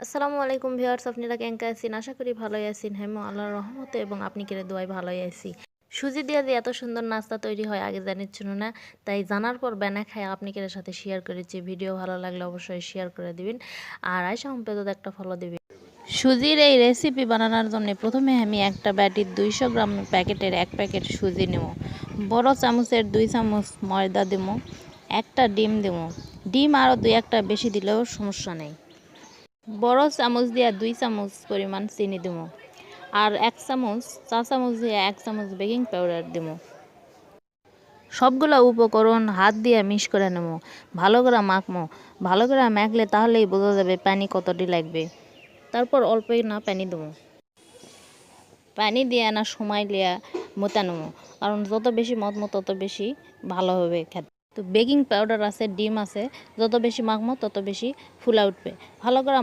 আসসালামু আলাইকুম ভিউয়ার্স, আপনারা কেমন আছেন? আশা করি ভালোই আছেন। হ্যাঁ, আল্লাহর রহমতে এবং আপনি কেড়ে দোয়ায় ভালোই আছি। সুজি দিয়ে যে এত সুন্দর নাস্তা তৈরি হয় আগে জানিচ্ছিল না, তাই জানার পর বানা খায় আপনি কেড়ে সাথে শেয়ার করেছি। ভিডিও ভালো লাগলে অবশ্যই শেয়ার করে দিবেন আর আয়সা হোমপেজত একটা ফলো দিবেন। সুজির এই রেসিপি বানানোর জন্য প্রথমে আমি একটা বাটির 200 গ্রাম প্যাকেটের 1 প্যাকেট সুজি নেব। বড় চামচের 2 চামচ ময়দা দেব, একটা ডিম দেব। ডিম আরও 2-1টা বেশি দিলেও সমস্যা নেই। বড় চামচ দিয়ে 2 চামচ পরিমাণ চিনি দেব আর 1 চামচ চা চামচ দিয়ে 1 চামচ বেকিং পাউডার দেব। সবগুলো উপকরণ হাত দিয়ে মিক্স করে নেব, ভালো করে মাখবো। ভালো করে মাখলে তাহলেই বোঝা যাবে পানি কতটি লাগবে। তারপর অল্পই না পানি দেবো। পানি দিয়ে না সময় লিয়া মতা নেবো, কারণ যত বেশি মতমো তত বেশি ভালো হবে খেতে। তো বেকিং পাউডার আছে, ডিম আছে, যত বেশি মাখবো তত বেশি ফুলা উঠবে। ভালো করে